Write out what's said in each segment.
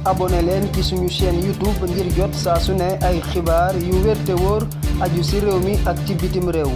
abonné leen ci suñu chaîne YouTube ngir jot saa su ne ay xibaar yu wér te wóor aju ci réew mi ak ci bitim réew.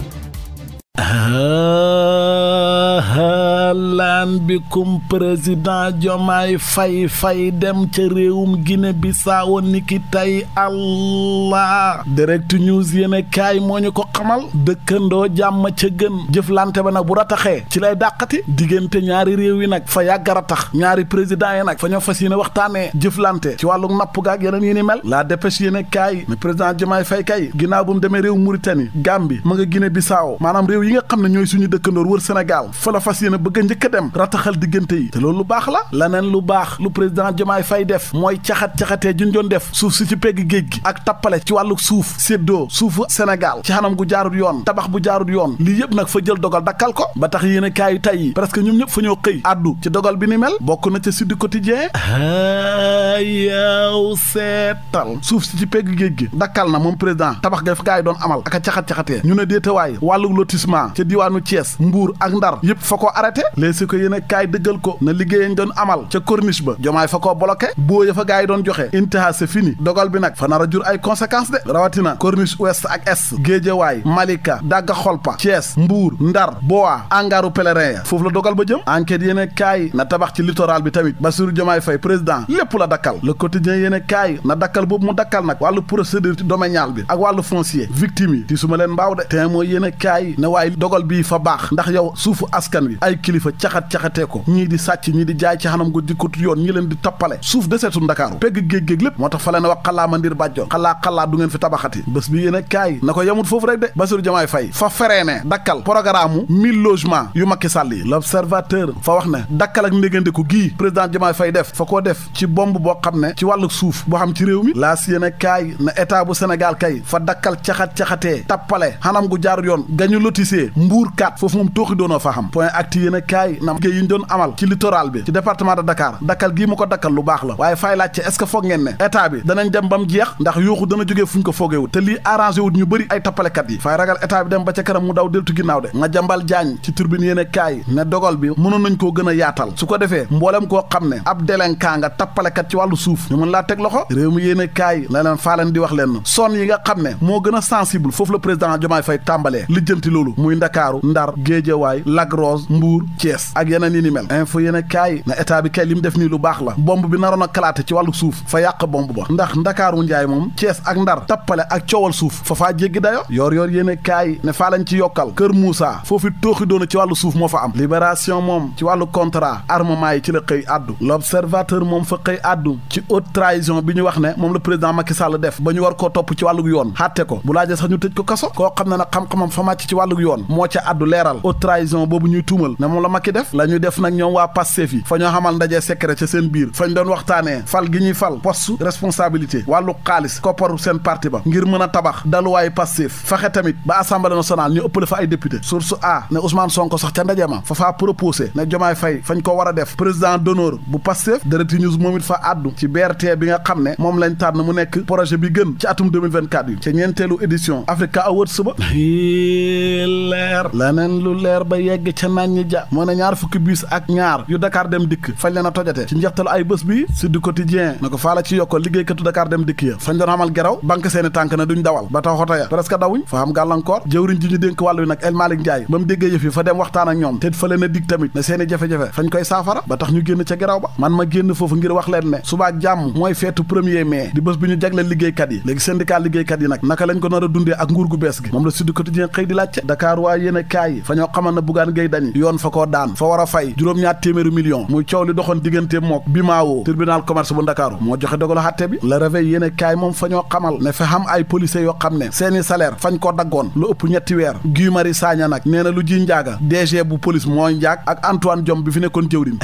laan bikum président Diomaye Faye dem ca réewum Guinée Bissau niki tey Allah direct news yéene kaay moo ñu ko xamal dëkkandoo jàmm ca gën jëflante ba nag bu rataxee ci lay dàqati diggante ñaari réew yi nag fa yàggara tax ñaari président yi nag fa ñoo fas yéene waxtaanee jëflante ci wàllu napp gaak yeneen yi ni mel la dépêche yéene kaay ne président Diomaye Faye kay ginnaaw bu mu demee réew Mauritanie Gambie ma nga Guinée Bissau maanaam réew yi nga xam ne ñooy suñu dëkkandoor wër Sénégal fa la fas yéene bëgg a njëkk a dem rataxal diggante yi te loolu lu baax la laneen lu baax lu président Diomaye Faye def mooy caxat-caxatee juñ doon def suuf si ci pegg géej gi ak tappale ci wàllu suuf séddoo suufu Sénégal ci xanam gu jaarut yoon tabax bu jaarut yoon lii yëpp nag fa jël dogal dakkal ko ba tax yéen a kaayu tay yi parce que ñoom ñëpp fa ñoo xëy addu ci dogal bi ni mel bokk na ca Sud Quotidien yow seetal suuf si ci pegg géej gi dakkal na moom président tabax ga fa gaa yi doon amal ak a caxat-caxatee ñu ne déetawaay wàllu lotissement ca diwaanu Thiès Mbour ak Ndar yëpp fa ko arrêté léegi ko yéen a kaay dëggal ko na liggéeyañ doon amal ca corniche ba Diomaye fa koo bloqué boo ya fa gaa yi doon joxe intaha c'est fini dogal bi nag fa nar a jur ay conséquences de rawatina corniche ouest ak est Guédiawaye Malika Dagga Xolpa Thiès Mbour Ndar Boa Angaru pèlerin ya foofu la dogal ba jëm enquête yéen a kaay na tabax ci littoral bi tamit Bassirou Diomaye Faye président lépp la dakkal le quotidien yéen a kaay na dakkal boobu mu dakkal nag wàllu procédure domaniale bi ak wàllu foncier victime yi ti su ma leen mbaaw de te mooy yéen a kaay ne waaye dogal bii fa baax ndax yow suufu askan wi ay kilifa caxat-caxatee ko ñii di sàcc ñii di jaay ci xanam gu jikkut yoon ñi leen di toppale suuf deseetu Ndakaaru pegg géej-géej lépp moo tax fa leen wax xalaa ma ndir bàjjoon xalaa du ngeen fi tabaxati bés bi yéen a kaay na ko yemut foofu rek de Bassirou Diomaye Faye fa feree dakkal programme 1000 logements yu Macky Sall yi l'observateur fa wax ne dakkal ak ndégandiku gii président Diomaye Faye def fa koo def ci bomb boo xam ne ci wàllu suuf boo xam ci réew mi laas yéen a kaay na état bu Sénégal kay fa dakkal caxat-caxatee tappale xanam gu jaar yoon gañu lotissé Mbour 4 foofu moom tooxi doonoo fa xam point acti yéen a kaay na liggéey yi ñu doon amal ci littoral bi ci département de Dakar dakkal gii mu ko dakkal lu baax la waaye fay laajte est-ce que foog ngeen ne état bi danañ dem ba mu jeex ndax yuuxu dana jógee fu ñu ko foogewut te lii arrangé wut ñu bëri ay tappalekat yi fay ragal état bi dem ba ca kanam mu daw deltu ginnaaw de nga jambal jaañ ci turbine yéen a kaay ne dogal bi mënoon nañ koo gën a yaatal su ko defee mboolem koo xam ne ab délinquant nga tappalekat ci wàllu suuf ñu mën laa teg loxo réew mi yéen a kaay la leen faa leen di wax leen son yi nga xam ne moo gën a sensible foofu la président Diomaye Faye tàmbalee lijjanti loolu muy Ndakaaru Ndar Guédiawaye Lac Rose Mbour Thiès ak yeneen yi ni mel info yéen a kaay na état bi kay li mu def nii lu baax la bomb bi naroon a kalaate ci wàllu suuf fa yàq bomb ba ndax Ndakaaru njaay moom Thiès ak Ndar tappale ak coowal suuf fa faa jéggi dayo yoor yéen a kaay ne faa lañ ci yokkal Kër Moussa foofu tooxi doona ci wàllu suuf moo fa am libération moom ci wàllu contrat armement yi ci la xëy addu l'observateur moom fa xëy addu ci haute trahison bi ñu wax ne moom la président Macky Sall def ba ñu war koo topp ci wàllug yoon xàtte ko bu laajee sax ñu tëj ko kaso koo xam ne nag xam-xamam fa màcc ci wàllug yoon moo ca addu leeral haute trahison boobu ñuy tuumal ne moom la Macky def la ñu def nag ñoom waa Pastef yi fa ñoo xamal ndajee secret ca seen biir fañ doon waxtaanee fal gi ñuy fal poste responsabilité wàllu xaalis kopparu seen parti ba ngir mën a tabax daluwaayu Pastef faxe tamit ba assemblée nationale ñu ëppale fa ay député source a ne Ousmane Sonko sax ca ndaje ma fa faa proposé ne Diomaye Faye fañ ko war a def président d'honneur bu Pastef direct news moom it fa àddu ci BRT bi nga xam ne moom lañ tànn mu nekk projet bi gën ci atum 2024 yi ca ñeenteelu édition Africa Awards ba leer laneen lu leer ba yegg ca nañ ja moo ne ñaar fukki bus ak ñaar yu Dakar dem dikk fañ leen a tojate ci njeextalu ay bés bi Sud Quotidien na ko faa la ci yokko liggéeykatu Dakar dem dikk ya fañ doon xamal geraw banque seeni tànk ne duñ dawal ba tax xoto ya presque dawuñ fa am gàllankoor jëwriñ ji ñu dénk wàllu wi nag El Malick Ndiaye ba mu déggee yëf yi fa dem waxtaan ak ñoom te fa leen a dig tamit ne seeni jafe-jafe fañ koy saafara ba tax ñu génn ca geraw ba man ma génn foofu ngir wax leen ne subaak jàmm mooy feetu 1er mai di bés bi ñu jagleel liggéeykat yi léegi syndicat liggéeykat yi nag naka lañ ko nar a dundee ak nguur gu bees gi moom la Sud Quotidien xëy di laajte Dakar waa yéen a kaay fa ñoo xamal na Bougane Gueye Dany yoon fa koo daan fa war a fay juróom-ñaar téeméeri million muy coow li doxoon diggante mook Bimaawoo tribunal commerce bu Ndakaaru moo joxe dogalu xatte bi Le Réveil yéen a kaay moom fa ñoo xamal ne fa xam ay policiers yoo xam ne seeni salaire fañ ko daggoon lu ëpp ñetti weer Guy Marius Sagna nag nee na lu ji njaaga DG bu police mooy njaag ak Antoine Diome bi fi nekkoon jëwriñ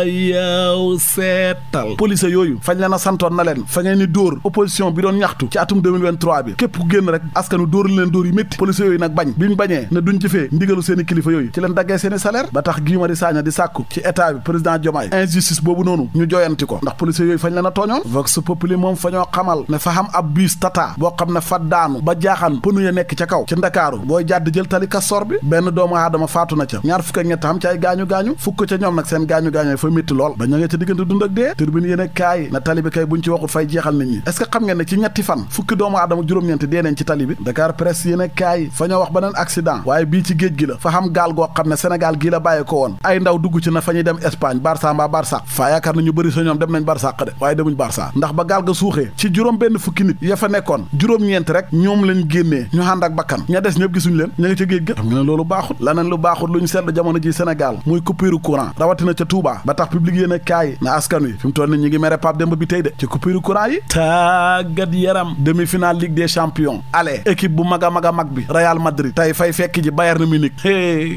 yow seetal policiers yooyu fañ leen a santoon na leen fa ngeen ni dóor opposition bi doon ñaxtu ci atum 2023 bi képp ku génn rek askanu dóoral leen dóor yi métti policiers yooyu nag bañ bi ñu bañee ne duñ jëfee ndigalu seeni kilifa yooyu ci leen daggee seeni salaire ba tax Guy Marius Sagna di sàkku ci état bi président Diomaye injustice boobu noonu ñu joyanti ko ndax policiers yooyu fañ leen a tooñoon vox populi moom fa ñoo xamal ne fa xam ab bus tata boo xam ne fa daanu ba jaaxan pënu ya nekk ca kaw ci Ndakaaru booy jàdd jël tali Castor bi benn doomu aadama faatu na ca ñaar fukk ak ñett xam ci ay gaañu-gaañu fukk ca ñoom nag seen gaañu-gaañu fa métti lool ba ña nga ca diggante dund ak dee turbine yéen kaay na tali bi kay buñ ci waxul fay jeexal nit ñi est-ce que xam ngeen ne ci ñetti fan fukki doomu aadama juróom-ñeent dee nañ ci tali bi Dakar Presse yéen kaay fa ñoo wax beneen accident waaye bii ci géej gi la fa xam gaal goo xam ne Sénégal gii la bàyyi ko woon ay ndaw dugg ci na fa ñuy dem Espagne Barça mbaa Barsaq faa yaakaar na ñu bëri sa ñoom dem nañ Barsaq de waaye demuñ Barça ndax ba gaal ga suuxee ci juróom benn fukki nit ya fa nekkoon juróom-ñeent rek ñoom lañ génnee ñu ànd ak bakkan ña des ñëpp gisuñu leen ña nga ca géej ga xam nga ne loolu baaxut laneen lu baaxut lu ñu seetlu jamono ji Sénégal muy coupure courant rawatina ca Touba ba tax public yéen kaay na askan wi fi mu toll ni ñi ngi mere Pape Demba bi tey de ci coupure courant yi tàggat yaram demi-finale Ligue des champions allez équipe bu mag a mag bi Real Madrid tey fay fekk ji Bayern Munich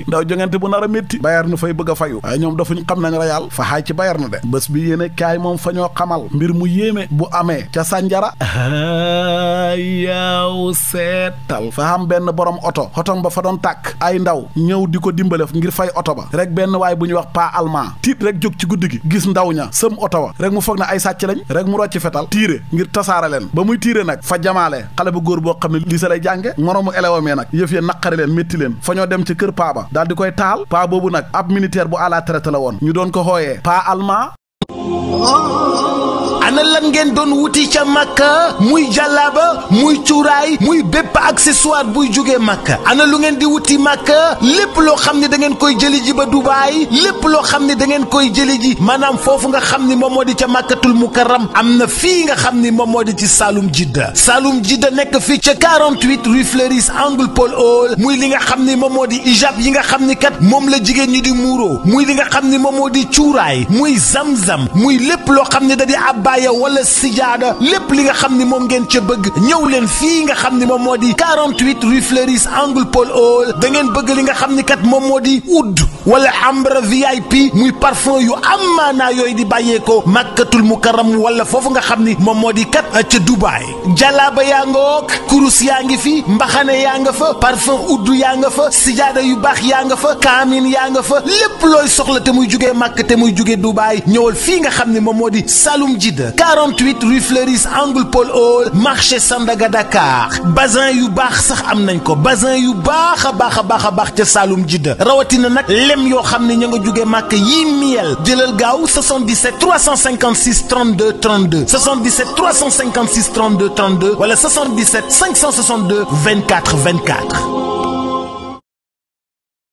ndaw jongante bu nar a métti Bayern fay bëgg a fayu waaye ñoom dafuñ xam nañ Real fa xaay ci Bayern de bés bi yéen kaay moom fa ñoo xamal mbir mu yéeme bu amee ca Sanjara yaaw seetal fa xam benn borom otom ba fa doon tàkk ay ndaw ñëw di ko dimbale ngir fay oto ba rek benn waay bu ñuy wax pa allemand tiit rek jóg ci guddi gi gis ndaw ña sëm oto wa rek mu foog ne ay sàcc lañ rek mu rocc fetal tiire ngir tasaare leen ba muy tiire nag fa jamaale xale bu góor boo xam ne lii sa lay jànge moroomu élève nag yëf ya naqari leen métti leen fa ñoo dem ci kër paa ba daal di koy taal paa boobu nag ab militaire bu à la traite la woon ñu doon ko xooyee pa allemand ana lan ngeen doon wuti ca Makka muy jàllaaba muy cuuraay muy bépp accessoire buy jógee Makka ana lu ngeen di wuti Makka lépp loo xam ne da ngeen koy jëli ji ba Dubaay lépp loo xam ne da ngeen koy jëli ji maanaam foofu nga xam ni moom moo di ca Makkatul Mukarram am na fii nga xam ni moom moo di ci Saloum Jidda nekk fii ca 48 rue Fleuris angle Paul Hall muy li nga xam ni moom moo di ijab yi nga xam ni kat moom la jigéen ñi di muuro muy li nga xam ni moom moo di cuuraay muy zamzam muy lépp loo xam ne da di abbaaya wala sijaada lépp li nga xam ni moom ngeen ca bëgg ñëw leen fii nga xam ni moom moo di 48 rue Fleuris angle Paul Hall da ngeen bëgg li nga xam ni kat moom moo di oud wala ambre VIP muy parfum yu am maanaa yooyu di bàyyeekoo Makkatul Mukarram wala foofu nga xam ni moom moo di kat ca Dubaay jalaaba yaa nga wook kurus yaa ngi fi mbaxane yaa nga fa parfum oud yaa nga fa sijaada yu baax yaa nga fa kaamin yaa nga fa lépp looy soxla te muy jugee Makka te muy jugee Dubaay ñëwal fii nga xam ni moom moo di Saloum Jidda 48 rue Fleuris angle Paul Hall marché Sandaga Dakar bazin yu baax sax am nañ ko bazin yu baax a baax ca Saloum Jidda rawatina nag lem yoo xam ne ña nga jugee Makka yii miel jëlal gaaw 77 356 32 32 77 356 32 32 wala 77 562 24 24